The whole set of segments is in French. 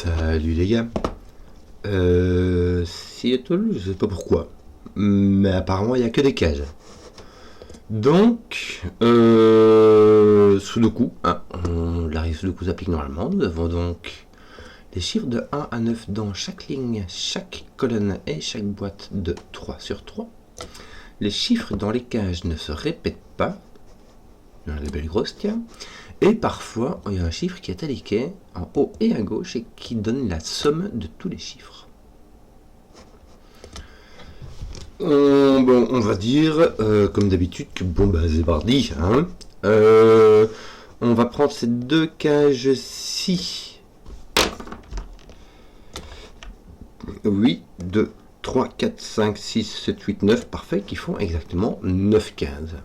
Salut les gars. Seattle, je sais pas pourquoi, mais apparemment il n'y a que des cages. Donc, Sudoku, la règle Sudoku s'applique normalement. Nous avons donc les chiffres de 1 à 9 dans chaque ligne, chaque colonne et chaque boîte de 3 sur 3. Les chiffres dans les cages ne se répètent pas. Il y en a des belles grosses, tiens. Et parfois, il y a un chiffre qui est indiqué en haut et à gauche et qui donne la somme de tous les chiffres. Bon, on va dire, comme d'habitude, que bon, bah, c'est parti. Hein. On va prendre ces deux cages-ci. Oui, 2, 3, 4, 5, 6, 7, 8, 9, parfait, qui font exactement 9 cases.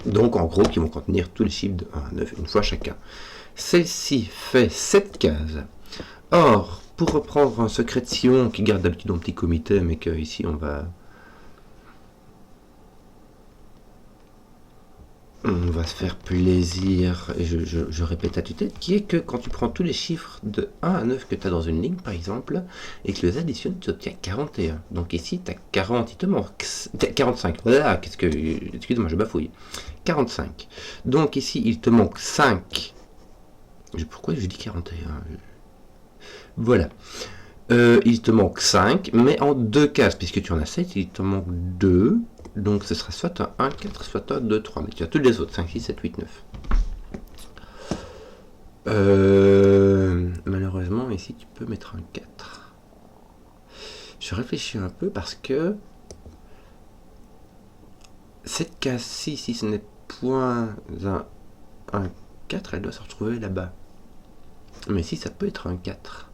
Donc en gros qui vont contenir tous les chiffres de 1 à 9 une fois chacun. Celle-ci fait 7 cases. Or, pour reprendre un secret de Sion qui garde d'habitude un petit comité, mais que ici on va se faire plaisir, et je répète à tue-tête, qui est que quand tu prends tous les chiffres de 1 à 9 que tu as dans une ligne par exemple, et que tu les additionnes, tu obtiens 41. Donc ici tu as 40, il te manque 45. Voilà, excuse-moi, je bafouille. 45. Donc ici il te manque 5. Pourquoi je dis 41? Voilà. Il te manque 5, mais en deux cases, puisque tu en as 7, il te manque 2. Donc ce sera soit un 1, 4, soit un 2, 3. Mais tu as tous les autres, 5, 6, 7, 8, 9. Malheureusement, ici tu peux mettre un 4. Je réfléchis un peu parce que cette case-ci, si ce n'est point un 4, elle doit se retrouver là-bas. Mais si ça peut être un 4.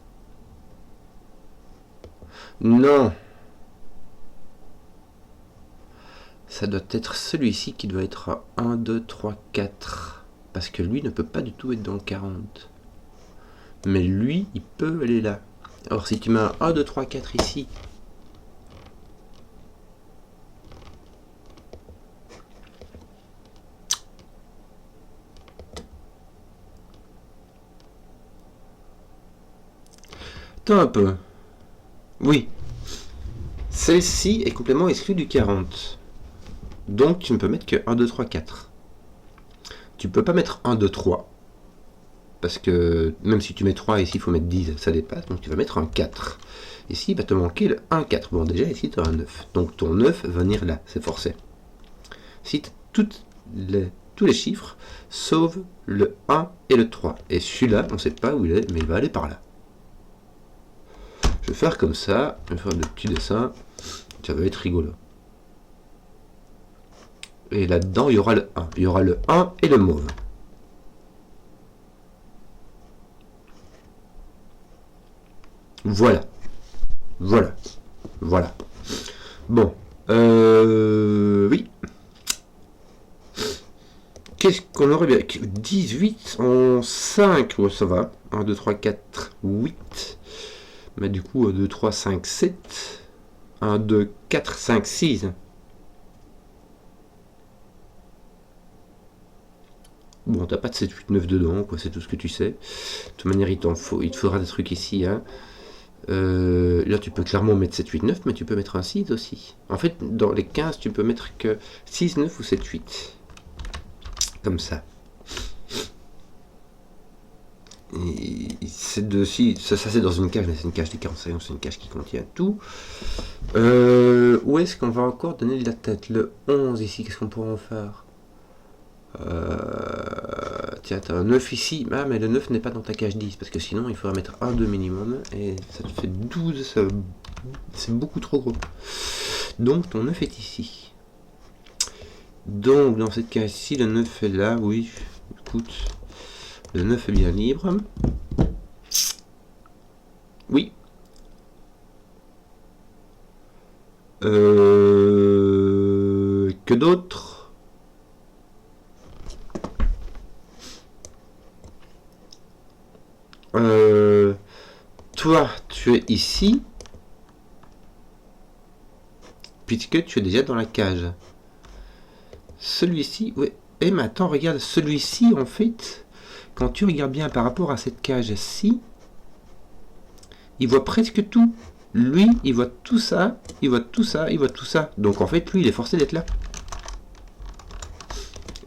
Non. Ça doit être celui-ci qui doit être 1, 2, 3, 4. Parce que lui ne peut pas du tout être dans le 40. Mais lui, il peut aller là. Or, si tu mets un 1, 2, 3, 4 ici, attends un peu. Oui. Celle-ci est complètement exclue du 40. Donc tu ne peux mettre que 1, 2, 3, 4. Tu peux pas mettre 1, 2, 3. Parce que même si tu mets 3 ici, il faut mettre 10, ça dépasse. Donc tu vas mettre un 4. Ici, il va te manquer le 1, 4. Bon, déjà, ici, tu as un 9. Donc ton 9 va venir là, c'est forcé. Si tu as tous les chiffres, sauf le 1 et le 3. Et celui-là, on ne sait pas où il est, mais il va aller par là. Je vais faire comme ça, je vais faire des petits dessins. Ça va être rigolo. Et là-dedans, il y aura le 1. Il y aura le 1 et le mauve. Voilà. Voilà. Voilà. Bon. Oui. Qu'est-ce qu'on aurait bien? 18 en 5. Ouais, ça va. 1, 2, 3, 4, 8. Mais du coup, 1, 2, 3, 5, 7. 1, 2, 4, 5, 6. Bon, t'as pas de 7, 8, 9 dedans, quoi, c'est tout ce que tu sais. De toute manière, il te faudra des trucs ici, hein. Là, tu peux clairement mettre 7, 8, 9, mais tu peux mettre un 6 aussi. En fait, dans les 15, tu peux mettre que 6, 9 ou 7, 8. Comme ça. Ça c'est dans une cage, mais c'est une cage des 45, c'est une cage qui contient tout. Où est-ce qu'on va encore donner de la tête? Le 11 ici, qu'est-ce qu'on pourrait en faire? Tiens, t'as un 9 ici. Ah, mais le 9 n'est pas dans ta cage 10, parce que sinon il faudra mettre un 2 minimum, et ça te fait 12, c'est beaucoup trop gros. Donc ton 9 est ici. Donc dans cette cage-ci, le 9 est là, oui, écoute, le 9 est bien libre. Oui. Que d'autre? Toi, tu es ici, puisque tu es déjà dans la cage. Celui-ci, oui. Et maintenant, regarde, celui-ci, en fait, quand tu regardes bien par rapport à cette cage-ci, il voit presque tout. Lui, il voit tout ça, il voit tout ça, il voit tout ça. Donc en fait, lui, il est forcé d'être là.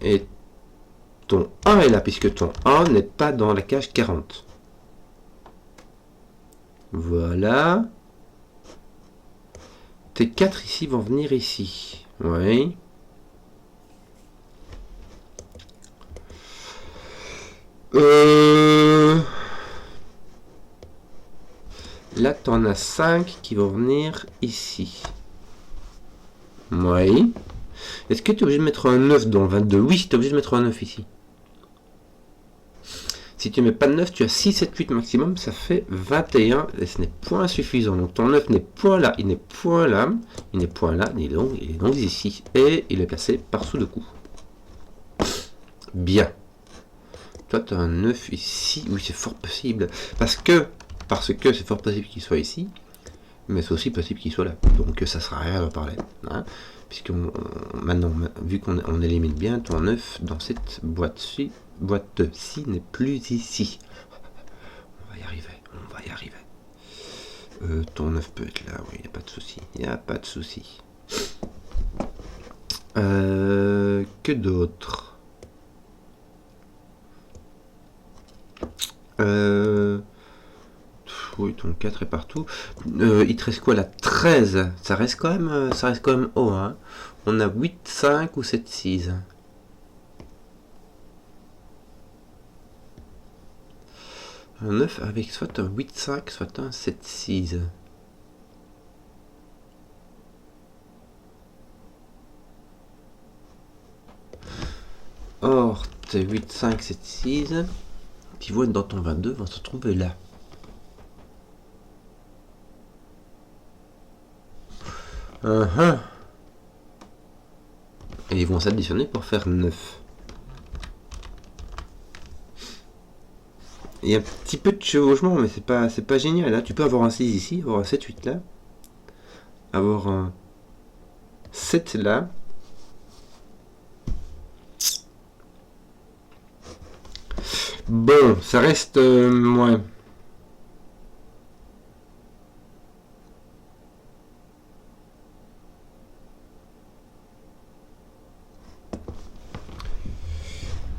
Et ton 1 est là, puisque ton 1 n'est pas dans la cage 40. Voilà. Tes 4 ici vont venir ici. Oui. Là, tu en as 5 qui vont venir ici. Oui. Est-ce que tu es obligé de mettre un 9 dans le 22? Oui, tu es obligé de mettre un 9 ici. Si tu ne mets pas de 9, tu as 6, 7, 8 maximum, ça fait 21, et ce n'est point suffisant. Donc ton 9 n'est point là, il n'est point là, il n'est point là, il est donc ici. Et il est placé par-dessous de coup. Bien. Toi, tu as un 9 ici. Oui, c'est fort possible. Parce que c'est fort possible qu'il soit ici, mais c'est aussi possible qu'il soit là. Donc ça sera rien d'en parler. Hein, puisque maintenant, vu qu'on élimine bien ton 9 dans cette boîte-ci, boîte-ci n'est plus ici. On va y arriver, on va y arriver. Ton 9 peut être là, oui, il n'y a pas de souci. Il n'y a pas de souci. Que d'autre? Oui, ton 4 est partout. Il te reste quoi là? 13. Ça reste quand même haut. Hein. On a 8, 5 ou 7, 6. Un 9 avec soit un 8, 5, soit un 7, 6. Or, tes 8, 5, 7, 6 qui vont être dans ton 22 vont se trouver là. Et ils vont s'additionner pour faire 9. Il y a un petit peu de chevauchement, mais c'est pas génial. Hein. Tu peux avoir un 6 ici, avoir un 7, 8 là. Avoir un 7 là. Bon, ça reste moins.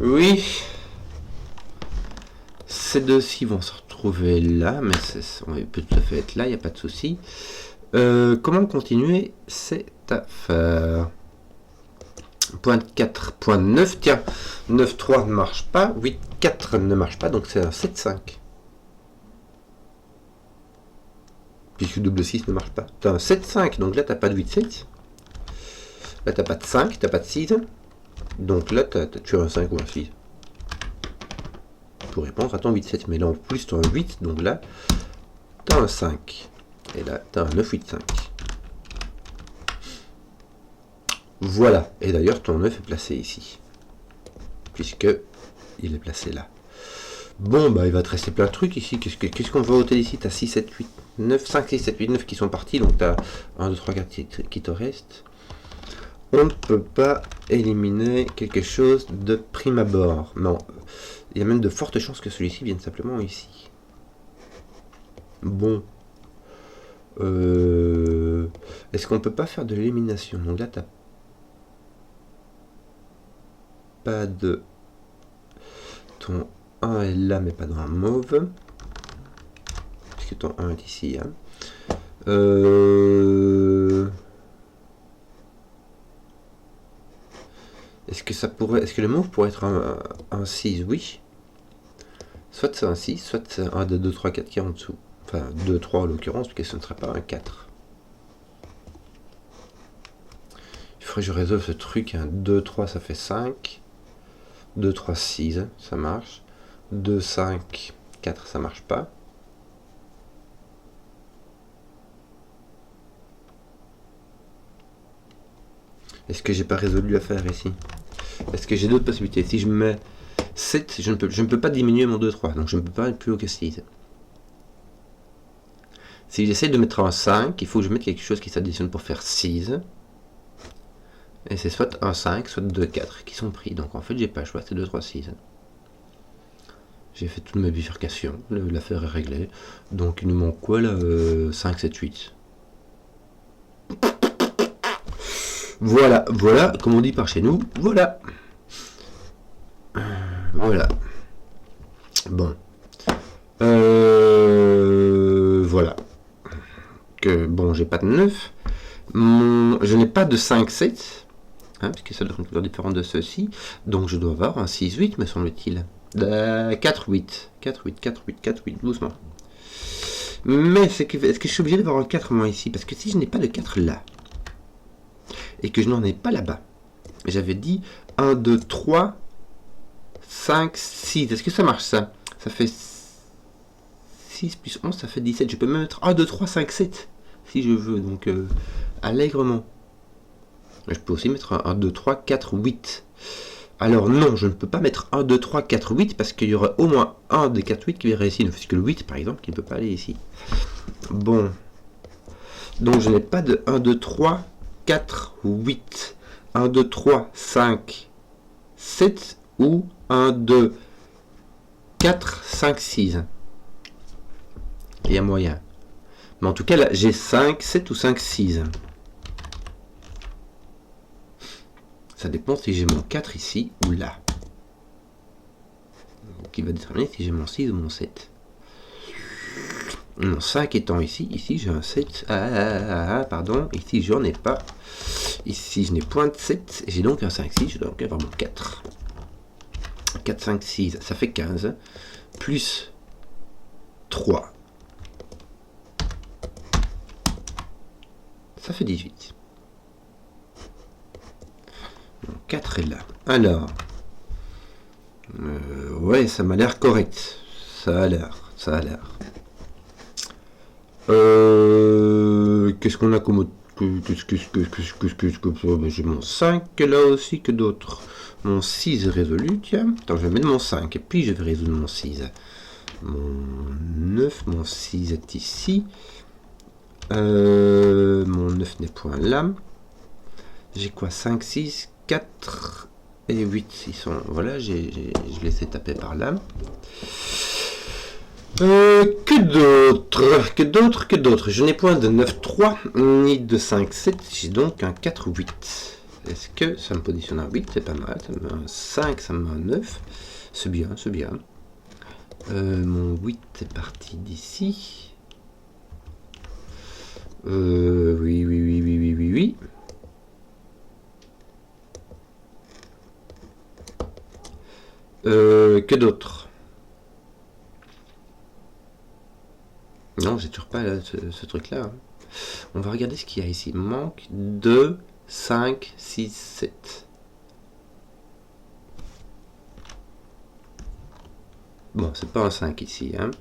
Oui. Ces deux-ci vont se retrouver là, mais on peut tout à fait être là, il n'y a pas de souci. Comment continuer cette affaire? Point 4, point 9, tiens, 9, 3 ne marche pas, 8, 4 ne marche pas, donc c'est un 7, 5. Puisque double 6 ne marche pas. Tu as un 7, 5, donc là tu n'as pas de 8, 7. Là tu n'as pas de 5, tu n'as pas de 6. Donc là tu as un 5 ou un 6. Pour répondre à ton 8, 7. Mais là en plus tu as un 8, donc là tu as un 5. Et là tu as un 9, 8, 5. Voilà, et d'ailleurs ton 9 est placé ici, puisque il est placé là. Bon, bah il va te rester plein de trucs ici. Qu'est-ce qu'on va ôter ici? Tu as 6, 7, 8, 9, 5, 6, 7, 8, 9 qui sont partis, donc tu as 1, 2, 3, 4 qui te restent. On ne peut pas éliminer quelque chose de prime abord. Non, il y a même de fortes chances que celui-ci vienne simplement ici. Bon. Est-ce qu'on peut pas faire de l'élimination? Donc là, tu as pas de... Ton 1 est là, mais pas dans un mauve. Puisque ton 1 est ici. Hein. Est-ce que ça pourrait... Est-ce que le mauve pourrait être un 6? Oui. Soit c'est un 6, soit c'est un 2, 3, 4 qui est en dessous. Enfin, 2, 3 en l'occurrence, puisque ce ne serait pas un 4. Il faudrait que je résolve ce truc. Un 2, 3, ça fait 5. 2, 3, 6, ça marche. 2, 5, 4, ça marche pas. Est-ce que j'ai pas résolu l'affaire ici? Est-ce que j'ai d'autres possibilités? Si je mets 7, je ne peux pas diminuer mon 2, 3, donc je ne peux pas être plus haut que 6. Si j'essaie de mettre un 5, il faut que je mette quelque chose qui s'additionne pour faire 6. Et c'est soit un 5, soit 2, 4 qui sont pris. Donc en fait, j'ai pas le choix, c'est 2, 3, 6. J'ai fait toute ma bifurcation, l'affaire est réglée. Donc il nous manque quoi là 5, 7, 8. Voilà, voilà, comme on dit par chez nous, voilà. Voilà. Bon. Voilà. Que bon, j'ai pas de 9. Je n'ai pas de 5, 7. Hein, puisque ça donne une couleur différente de ceci. Donc je dois avoir un 6, 8, me semble-t-il. 4, 8. 4, 8, 4, 8, 4, 8, doucement. Mais est-ce que je suis obligé d'avoir un 4 moi ici? Parce que si je n'ai pas de 4 là, et que je n'en ai pas là-bas, j'avais dit 1, 2, 3, 5, 6. Est-ce que ça marche ça? Ça fait 6 plus 11, ça fait 17. Je peux même mettre 1, 2, 3, 5, 7 si je veux. Donc allègrement. Je peux aussi mettre 1, 2, 3, 4, 8. Alors non, je ne peux pas mettre 1, 2, 3, 4, 8 parce qu'il y aurait au moins un des 4, 8 qui irait ici. Puisque le 8 par exemple qui ne peut pas aller ici. Bon. Donc je n'ai pas de 1, 2, 3, 4, 8. 1, 2, 3, 5, 7 ou 1, 2, 4, 5, 6. Il y a moyen. Mais en tout cas là j'ai 5, 7 ou 5, 6. Ça dépend si j'ai mon 4 ici ou là. Qui va déterminer si j'ai mon 6 ou mon 7. Mon 5 étant ici, ici j'ai un 7. Pardon, ici j'en ai pas. Ici je n'ai point de 7. J'ai donc un 5, 6, je dois donc avoir mon 4. 4, 5, 6, ça fait 15. Plus 3. Ça fait 18. 4 est là. Alors, ouais, ça m'a l'air correct. Ça a l'air. Qu'est-ce qu'on a comme autre? J'ai mon 5 là aussi, que d'autres. Mon 6 est résolu, tiens. Attends, je vais mettre mon 5 et puis je vais résoudre mon 6. Mon 9, mon 6 est ici. Mon 9 n'est point là. J'ai quoi? 5, 6, 4 et 8. Ils sont. Voilà, je les ai tapés par là. Que d'autres. Je n'ai point de 9, 3, ni de 5, 7. J'ai donc un 4, 8. Est-ce que ça me positionne un 8? C'est pas mal. Ça me met un 5, ça me met un 9. C'est bien. Mon 8 est parti d'ici. Oui. Que d'autres? Non, j'ai toujours pas là, ce truc-là. Hein. On va regarder ce qu'il y a ici. Manque 2, 5, 6, 7. Bon, c'est pas un 5 ici. Hein.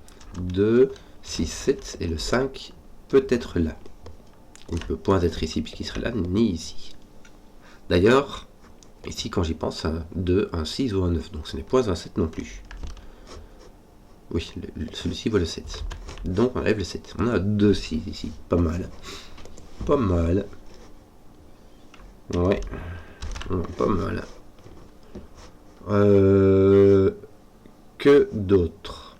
2, 6, 7 et le 5 peut être là. Il ne peut point être ici puisqu'il serait là, ni ici. D'ailleurs, ici quand j'y pense, un 2, un 6 ou un 9. Donc ce n'est point un 7 non plus. Oui, celui-ci vaut le 7. Donc on enlève le 7. On a 2 6 ici. Pas mal. Ouais, pas mal. Que d'autres?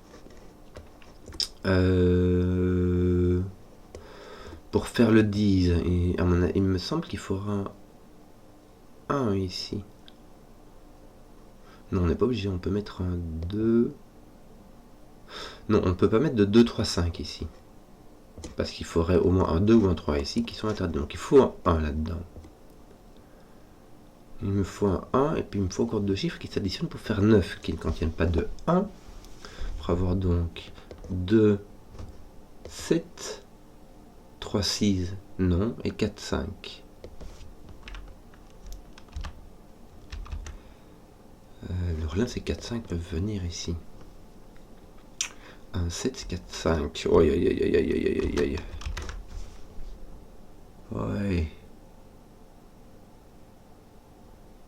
Pour faire le 10, et il me semble qu'il faudra un 1 ici. Non, on n'est pas obligé, on peut mettre un 2. Non, on ne peut pas mettre de 2, 3, 5 ici. Parce qu'il faudrait au moins un 2 ou un 3 ici qui sont interdits. Donc il faut un 1 là-dedans. Il me faut un 1 et puis il me faut encore deux chiffres qui s'additionnent pour faire 9, qui ne contiennent pas de 1. Pour avoir donc 2, 7, 3, 6, non, et 4, 5. Le relais, c'est 4, 5 peuvent venir ici. 1, 7, 4, 5. Ouais.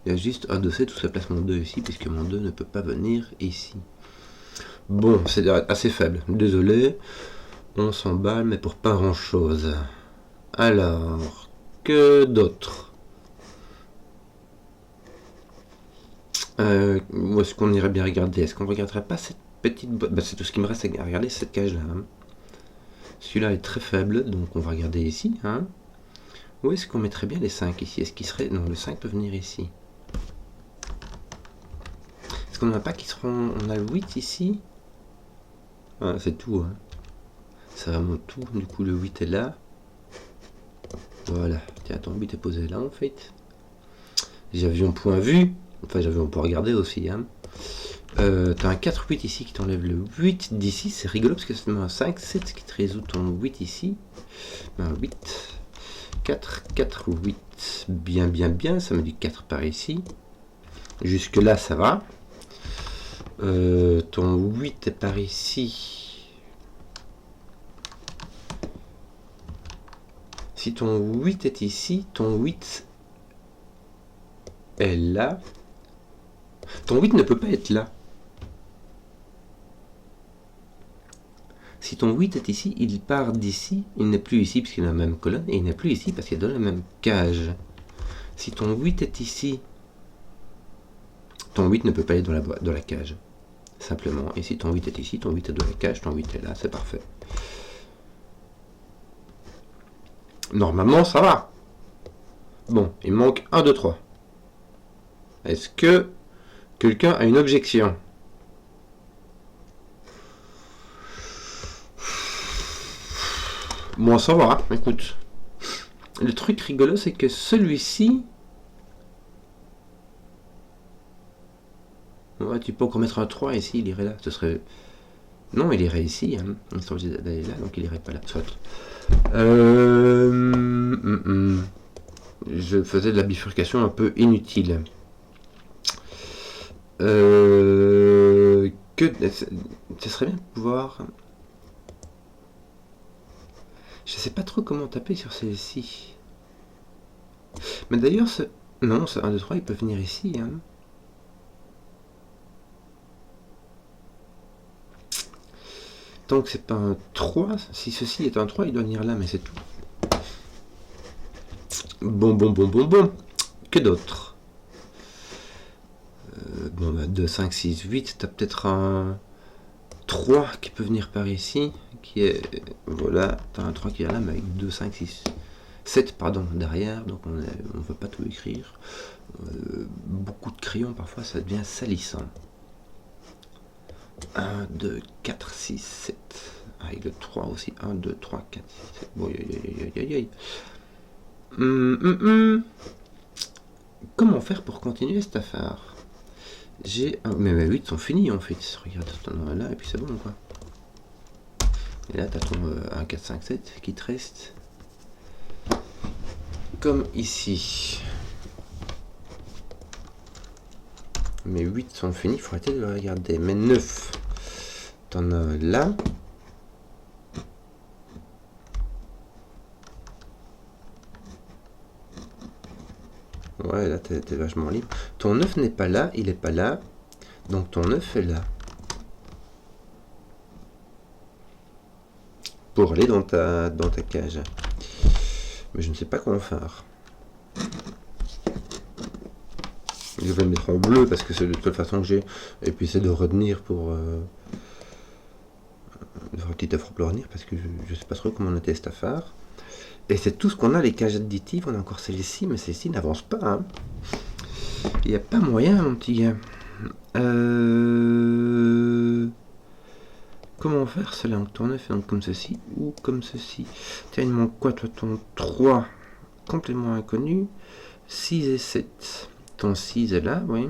Il y a juste un 2, 7 où ça place mon 2 ici, puisque mon 2 ne peut pas venir ici. Bon, c'est assez faible. Désolé. On s'emballe, mais pour pas grand chose. Alors, que d'autre? Où est-ce qu'on irait bien regarder? Est-ce qu'on regarderait pas cette petite boîte. Bah, c'est tout ce qui me reste à regarder, cette cage-là. Hein. Celui-là est très faible, donc on va regarder ici. Hein. Où est-ce qu'on mettrait bien les 5 ici? Est-ce qu'il serait... Non, le 5 peut venir ici. Est-ce qu'on n'en a pas qui seront... On a le 8 ici. Ah, c'est tout. Hein. C'est vraiment tout. Du coup, le 8 est là. Voilà. Tiens, ton 8 est posé là, en fait. J'avions point vu. Enfin, on peut regarder aussi. Hein. T'as un 4-8 ici qui t'enlève le 8 d'ici. C'est rigolo parce que c'est un 5-7 qui te résout ton 8 ici. Un 8... 4, 4, 8, bien, bien, bien, ça me dit 4 par ici. Jusque là, ça va. Ton 8 est par ici. Si ton 8 est ici, ton 8 est là. Ton 8 ne peut pas être là. Si ton 8 est ici, il part d'ici, il n'est plus ici puisqu'il est dans la même colonne, et il n'est plus ici parce qu'il est dans la même cage. Si ton 8 est ici, ton 8 ne peut pas aller dans la cage. Simplement. Et si ton 8 est ici, ton 8 est dans la cage, ton 8 est là, c'est parfait. Normalement, ça va. Bon, il me manque 1, 2, 3. Est-ce que quelqu'un a une objection ? Bon, ça va, écoute. Le truc rigolo, c'est que celui-ci... Ouais, tu peux encore mettre un 3 ici, il irait là. Ce serait... Non, il irait ici. Hein. Il serait obligé d'aller là, donc il irait pas là. Soit. Je faisais de la bifurcation un peu inutile. Ce serait bien de pouvoir... Je sais pas trop comment taper sur celle-ci. Mais d'ailleurs, non, ce 1, 2, 3, il peut venir ici. Hein. Tant que c'est pas un 3, si ceci est un 3, il doit venir là, mais c'est tout. Bon. Que d'autre Bon, bah, 2, 5, 6, 8, t'as peut-être un 3 qui peut venir par ici, qui est... Voilà, t'as un 3 qui est là, mais avec 2, 5, 6... 7, pardon, derrière, donc on ne veut pas tout écrire. Beaucoup de crayons, parfois, ça devient salissant. 1, 2, 4, 6, 7. Avec le 3 aussi. 1, 2, 3, 4, 6, 7. Bon, aïe. Comment faire pour continuer cette affaire? Mais mes 8 sont finis en fait. Regarde, t'en as là et puis c'est bon quoi. Et là, t'as ton 1, 4, 5, 7 qui te reste. Comme ici. Mes 8 sont finis, il faut arrêter de le regarder. Mes 9, t'en as là. Ouais, là, t'es vachement libre. Ton 9 n'est pas là, il est pas là. Donc ton 9 est là. Pour aller dans ta cage. Mais je ne sais pas comment faire. Je vais le mettre en bleu parce que c'est de toute façon que j'ai. Et puis c'est de retenir pour... de faire un petit effort pour le retenir parce que je ne sais pas trop comment on était cette affaire. Et c'est tout ce qu'on a, les cages additives. On a encore celle-ci, mais celle-ci n'avance pas. Hein. Il n'y a pas moyen, mon petit gars. Comment faire cela? Donc ton 9 est donc comme ceci ou comme ceci. Tiens, il manque quoi toi? Ton 3, complètement inconnu. 6 et 7. Ton 6 est là, oui.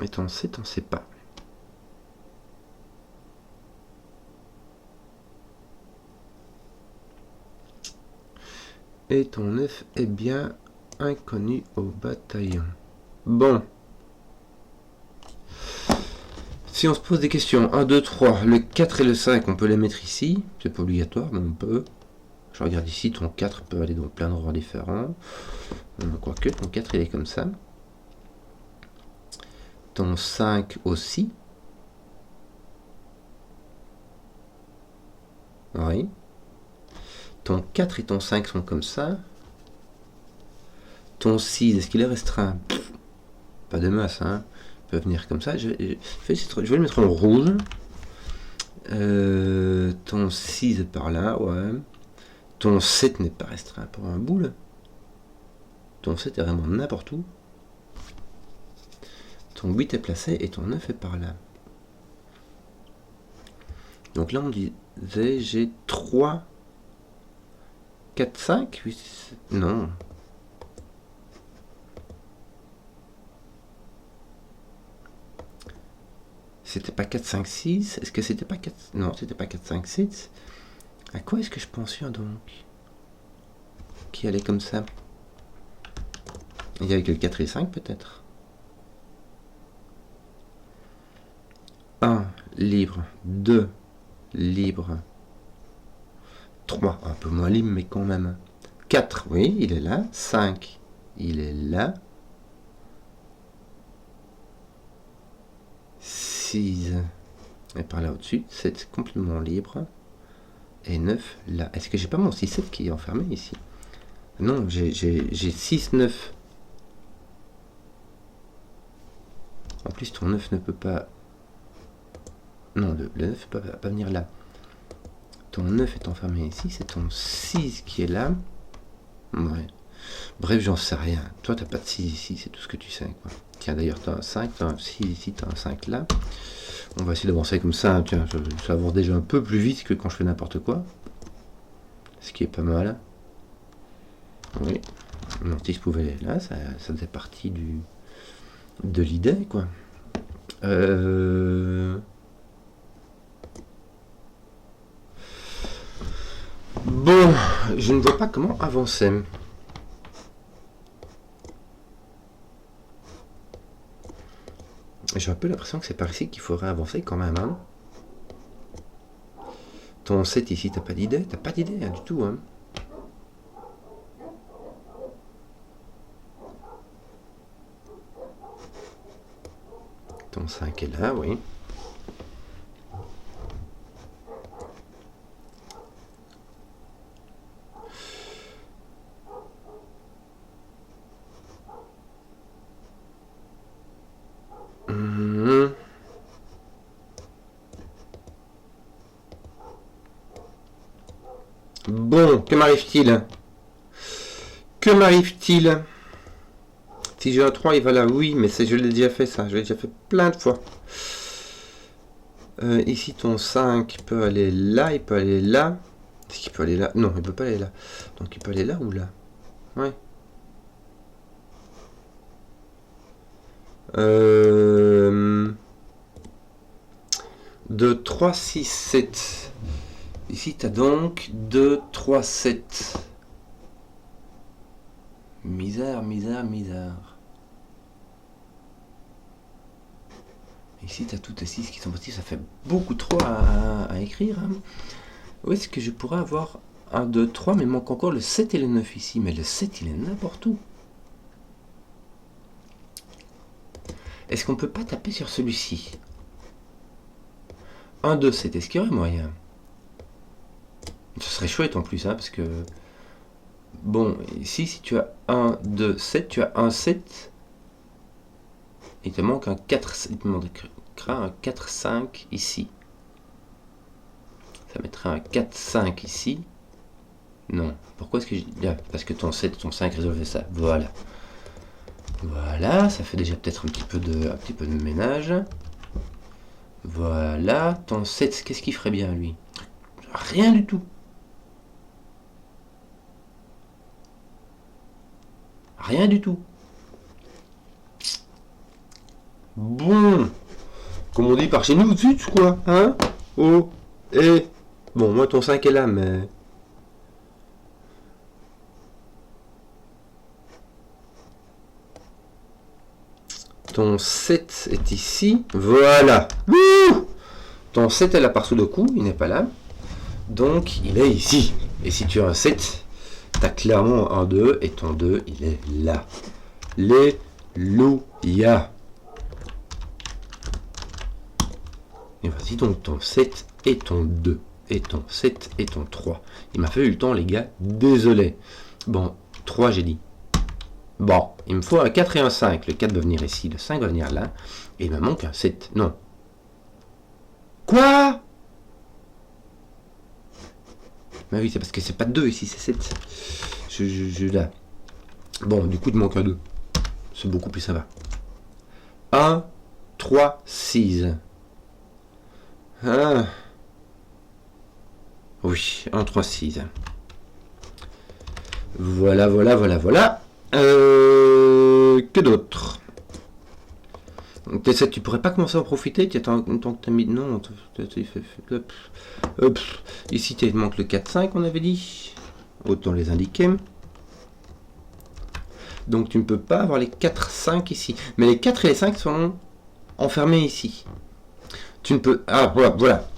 Et ton 7, on ne sait pas. Et ton 9 est bien inconnu au bataillon. Bon. Si on se pose des questions, 1, 2, 3, le 4 et le 5, on peut les mettre ici. C'est pas obligatoire, mais on peut. Je regarde ici, ton 4 peut aller dans plein d'endroits différents. Quoique, ton 4 il est comme ça. Ton 5 aussi. Oui. Ton 4 et ton 5 sont comme ça. Ton 6, est-ce qu'il est restreint? Pas de masse, hein. Il peut venir comme ça. Je vais le mettre en rouge. Ton 6 est par là, ouais. Ton 7 n'est pas restreint pour un boule. Ton 7 est vraiment n'importe où. Ton 8 est placé et ton 9 est par là. Donc là, on disait j'ai 3, 4, 5, 8, non. C'était pas 4, 5, 6. Est-ce que c'était pas 4... Non, c'était pas 4, 5, 6. À quoi est-ce que je pensais donc? Qui allait comme ça? Il y avait que le 4 et 5 peut-être. 1 libre, 2 libre, 3 un peu moins libre mais quand même. 4, oui, il est là. 5, il est là. 6 est par là au-dessus. 7 complètement libre. Et 9 là. Est-ce que j'ai pas mon 6-7 qui est enfermé ici? Non, j'ai 6-9. En plus, ton 9 ne peut pas... Non, le 9 ne peut pas venir là. Ton 9 est enfermé ici. C'est ton 6 qui est là. Ouais. Bref, j'en sais rien. Toi, t'as pas de 6 ici. C'est tout ce que tu sais, quoi. Tiens, d'ailleurs, t'as un 5. T'as un 6 ici. T'as un 5 là. On va essayer d'avancer comme ça. Tiens, ça avance déjà un peu plus vite que quand je fais n'importe quoi. Ce qui est pas mal. Oui. Mon 6 pouvait aller là. Ça faisait partie de l'idée, quoi. Bon, je ne vois pas comment avancer. J'ai un peu l'impression que c'est par ici qu'il faudrait avancer quand même. Hein. Ton 7 ici, t'as pas d'idée? T'as pas d'idée, hein, du tout. Hein. Ton 5 est là, oui. Bon, que m'arrive-t-il? Que m'arrive-t-il? Si j'ai un 3, il va là. Oui, mais je l'ai déjà fait, ça. Je l'ai déjà fait plein de fois. Ici, ton 5 peut aller là. Il peut aller là. Est-ce qu'il peut aller là? Non, il peut pas aller là. Donc, il peut aller là ou là? Ouais. 2, 3, 6, 7. Ici, tu as donc 2, 3, 7. Misère, misère, misère. Ici, tu as toutes les 6 qui sont partis. Ça fait beaucoup trop à écrire. Hein. Où est-ce que je pourrais avoir 1, 2, 3, mais il manque encore le 7 et le 9 ici. Mais le 7, il est n'importe où. Est-ce qu'on peut pas taper sur celui-ci? 1, 2, 7. Est-ce qu'il y aurait moyen? Ce serait chouette en plus, hein, parce que... Bon, ici, si tu as 1, 2, 7, tu as un 7. Il te manque un 4, il te manquera un 4, 5 ici. Ça mettra un 4, 5 ici. Non. Pourquoi est-ce que je dis... Parce que ton 7 et ton 5 résolvaient ça. Voilà. Voilà, ça fait déjà peut-être un petit peu de ménage. Voilà. Ton 7, qu'est-ce qu'il ferait bien, lui? Rien du tout. Rien du tout. Bon. Comme on dit par chez nous, zut, quoi. Hein? Oh. Et... Bon, moi, ton 5 est là, mais... Ton 7 est ici. Voilà. Wouh! Ton 7 est là par Sudoku, il n'est pas là. Donc, il est ici. Et si tu as un 7, tu as clairement un 2, et ton 2, il est là. Alléluia. Et voici donc ton 7 et ton 2. Et ton 7 et ton 3. Il m'a fallu le temps, les gars. Désolé. Bon, 3, j'ai dit. Bon, il me faut un 4 et un 5. Le 4 va venir ici, le 5 va venir là. Et il me manque un 7. Non. Quoi? Bah oui, c'est parce que c'est pas 2 ici, c'est 7. Là. Bon, du coup, il manque un 2. C'est beaucoup plus ça va. 1, 3, 6. Ah. Oui, 1, 3, 6. Voilà, voilà, voilà, voilà. Que d'autre? Tu pourrais pas commencer à en profiter, tu attends tant que t'as mis. Non, hop. Ici, il manque le 4, 5, on avait dit. Autant les indiquer. Donc, tu ne peux pas avoir les 4, 5 ici. Mais les 4 et les 5 sont enfermés ici. Tu ne peux. Ah, voilà.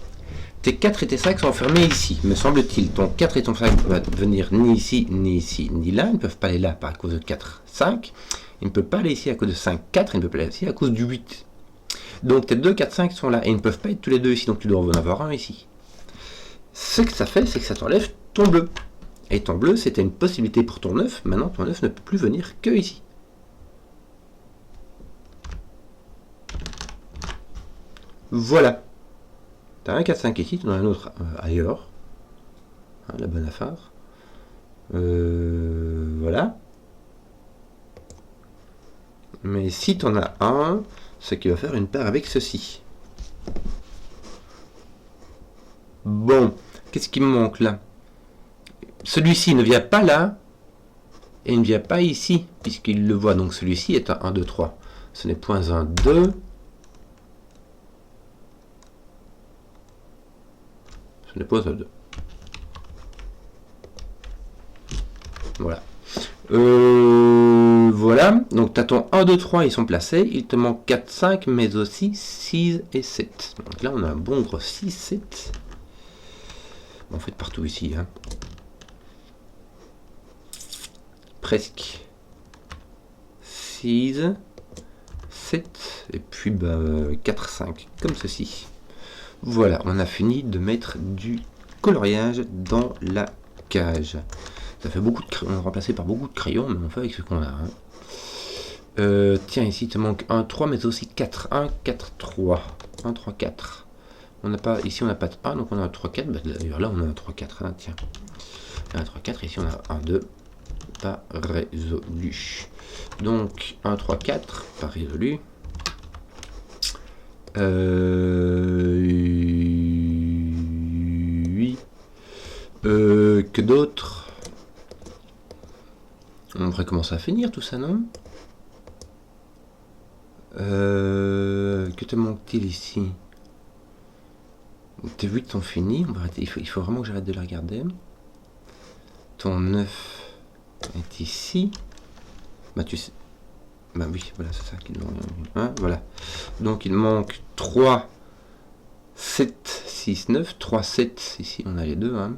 Tes 4 et tes 5 sont enfermés ici, me semble-t-il. Ton 4 et ton 5 ne peuvent venir ni ici, ni là. Ils ne peuvent pas aller là par cause de 4, 5. Ils ne peuvent pas aller ici à cause de 5, 4. Ils ne peuvent pas aller ici à cause du 8. Donc tes 2, 4, 5 sont là. Et ils ne peuvent pas être tous les deux ici. Donc tu dois en avoir un ici. Ce que ça fait, c'est que ça t'enlève ton bleu. Et ton bleu, c'était une possibilité pour ton 9. Maintenant, ton 9 ne peut plus venir que ici. Voilà. Tu as un 4, 5 ici, tu en as un autre ailleurs. Hein, la bonne affaire. Voilà. Mais si tu en as un, c'est qu'il va faire une paire avec ceci. Bon, qu'est-ce qui me manque là? Celui-ci ne vient pas là, et il ne vient pas ici, puisqu'il le voit. Donc celui-ci est un 1, 2, 3. Ce n'est point un 2. Ce n'est pas un 2. Voilà. Voilà. Donc tu as ton 1, 2, 3, ils sont placés. Il te manque 4, 5, mais aussi 6 et 7. Donc là, on a un bon gros 6, 7. En fait, partout ici. Hein. Presque. 6, 7, et puis 4, 5, comme ceci. Voilà, on a fini de mettre du coloriage dans la cage. Ça fait beaucoup de crayons, remplacé par beaucoup de crayons, mais on fait avec ce qu'on a. Hein. Tiens, ici, il te manque 1, 3, mais aussi 4. 1, 4, 3. 1, 3, 4. On n'a pas, ici, on n'a pas de 1, donc on a un 3, 4. Bah, d'ailleurs, là, on a un 3, 4. Hein, tiens. Un 3, 4. Ici, on a 1, 2. Pas résolu. Donc, 1, 3, 4. Pas résolu. Oui. Que d'autres? On devrait commencer à finir tout ça, non? Que te manque-t-il ici? Tes 8 sont finis. Il faut vraiment que j'arrête de les regarder. Ton 9 est ici. Bah tu sais. Bah oui, voilà, c'est ça qu'il manque. Hein, voilà. Donc il manque 3, 7, 6, 9. 3, 7. Ici, on a les deux. Hein.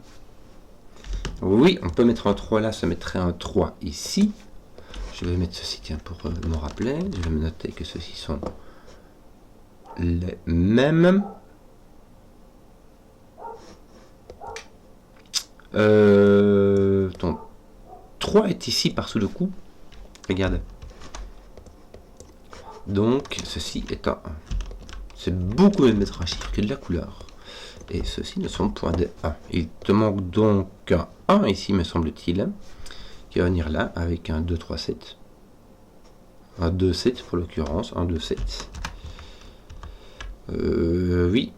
Oui, on peut mettre un 3 là, ça mettrait un 3 ici. Je vais mettre ceci, tiens, pour me rappeler. Je vais me noter que ceux-ci sont les mêmes. Ton 3 est ici par-sous le coup. Regarde. Donc, ceci est un 1. C'est beaucoup mieux de mettre un chiffre que de la couleur. Et ceux-ci ne sont point des 1. Il te manque donc un 1 ici, me semble-t-il, qui va venir là avec un 2, 3, 7. Un 2, 7 pour l'occurrence. Un 2, 7. Oui.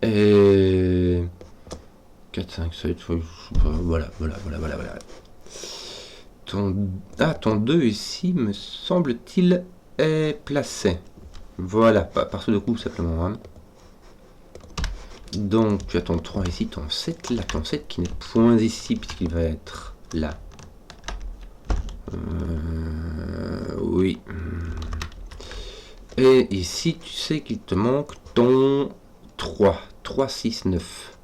Et 4, 5, 7. Voilà. Ton 2 ici, me semble-t-il, est placé. Voilà, par ce coup simplement. Hein. Donc tu as ton 3 ici, ton 7 là, ton 7 qui n'est point ici puisqu'il va être là. Oui. Et ici, tu sais qu'il te manque ton 3. 3, 6, 9.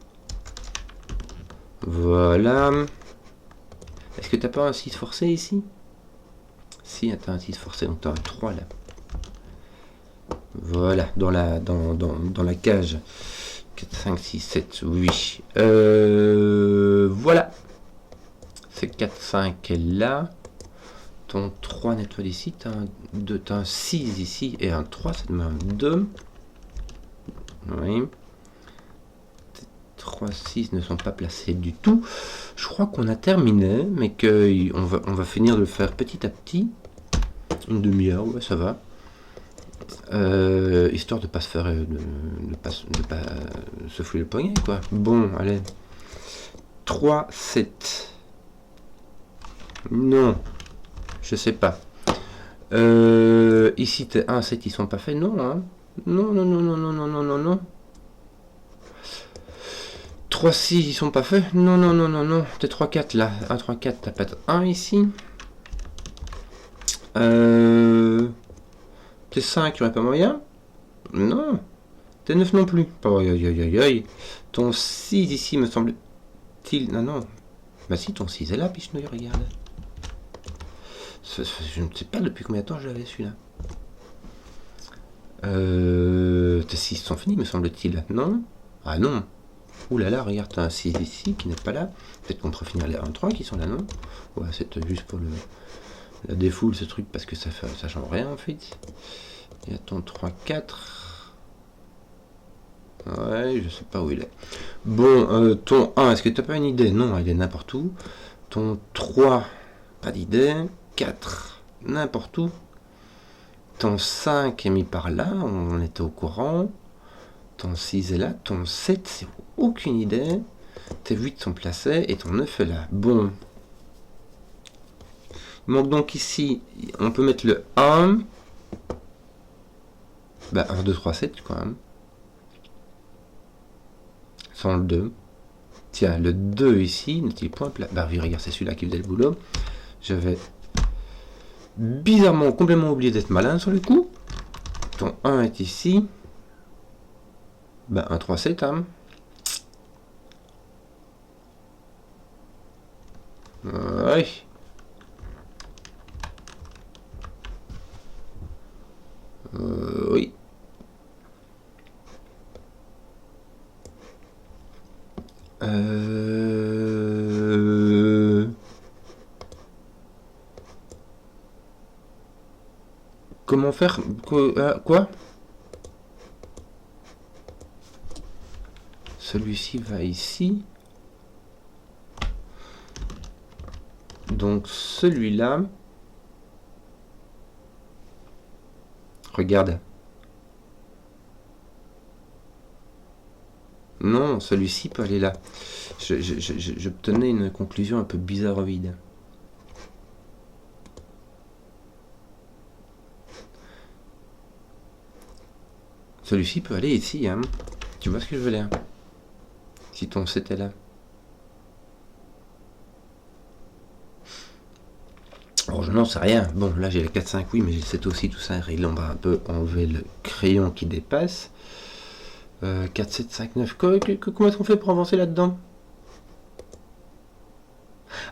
Voilà. Est-ce que tu n'as pas un 6 forcé ici? Si, tu as un 6 forcé, donc tu as un 3 là. Voilà, dans la cage. 4, 5, 6, 7, oui. Voilà. C'est 4, 5 est là. Ton 3 nettoie ici. Tu as un 6 ici et un 3, ça te met un 2. Oui. 3, 6 ne sont pas placés du tout. Je crois qu'on a terminé, mais qu'on va finir de le faire petit à petit. Une demi-heure, ouais, ça va. Histoire de pas se faire... de pas se fouler le poignet, quoi. Bon, allez. 3, 7. Non. Je sais pas. Ici, t'es 1, 7, ils sont pas faits. Non, hein. Non, non, non, non, non, non, non, non, non. 3, 6, ils sont pas faits. Non, non, non, non, non. T'es 3, 4 là. 1, 3, 4, t'as pas de 1 ici. T'es 5, il n'y aurait pas moyen. Non. T'es 9 non plus. Aïe, aïe, aïe, aïe, aïe. Ton 6 ici, me semble-t-il. Non, non. Bah si, ton 6 est là, Pichenouille, regarde. Je ne sais pas depuis combien de temps je l'avais celui-là. Tes 6 sont finis, me semble-t-il. Non. Ah non. Ouh là là, regarde, t'as un 6 ici qui n'est pas là. Peut-être qu'on pourrait finir les 1-3 qui sont là, non? Ouais, c'est juste pour la défoule, ce truc, parce que ça change rien en fait. Il y a ton 3-4. Ouais, je sais pas où il est. Bon, ton 1, est-ce que t'as pas une idée? Non, il est n'importe où. Ton 3, pas d'idée. 4, n'importe où. Ton 5 est mis par là, on était au courant. Ton 6 est là. Ton 7, c'est aucune idée. Tes 8 sont placés et ton 9 est là. Bon. Il manque donc ici, on peut mettre le 1. Bah 1, 2, 3, 7 quand même. Sans le 2. Tiens, le 2 ici, n'est-il point plat? Bah oui, regarde, c'est celui-là qui faisait le boulot. Je vais bizarrement complètement oublier d'être malin sur le coup. Ton 1 est ici. Bah 1, 3, 7, hein. Ouais. Oui. Comment faire? Quoi? Celui-ci va ici. Donc celui-là. Regarde. Non, celui-ci peut aller là. J'obtenais une conclusion un peu bizarroïde. Celui-ci peut aller ici, hein. Tu vois ce que je veux dire? Si ton 7 est là. Oh, je n'en sais rien. Bon, là j'ai le 4, 5, oui, mais j'ai le 7 aussi, tout ça. Et on va un peu enlever le crayon qui dépasse. 4, 7, 5, 9. Comment est-ce qu'on fait pour avancer là-dedans?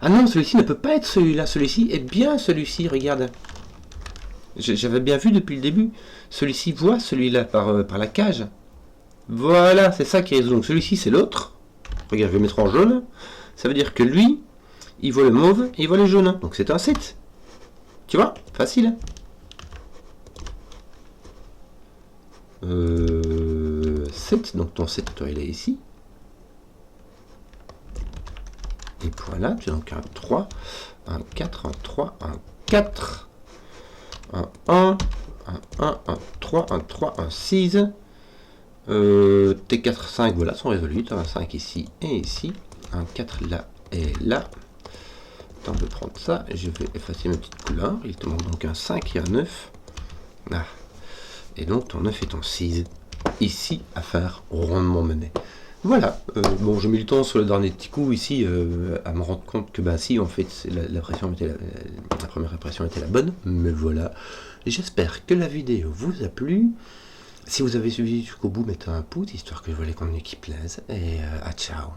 Ah non, celui-ci ne peut pas être celui-là. Celui-ci est bien celui-ci, regarde. J'avais bien vu depuis le début. Celui-ci voit celui-là par la cage. Voilà, c'est ça qui est. Donc celui-ci, c'est l'autre. Regarde, je vais le mettre en jaune. Ça veut dire que lui, il voit le mauve et il voit le jaune. Donc c'est un 7. Tu vois? Facile. 7, donc ton 7, toi, il est ici. Et voilà, tu as donc un 3, un 4, un 3, un 4, un 1, un 3, un 3, un 6. Tes 4, 5, voilà, sont résolus. Tu as un 5 ici et ici. Un 4 là et là. Attends, je vais prendre ça. Je vais effacer mes petites couleurs. Il te manque donc un 5 et un 9. Ah. Et donc ton 9 et ton 6 ici à faire rondement mené. Voilà, bon, j'ai mis le temps sur le dernier petit coup ici à me rendre compte que bah si en fait la première impression était la bonne, mais voilà. J'espère que la vidéo vous a plu. Si vous avez suivi jusqu'au bout, mettez un pouce histoire que je vois les contenus qui plaisent et à ciao.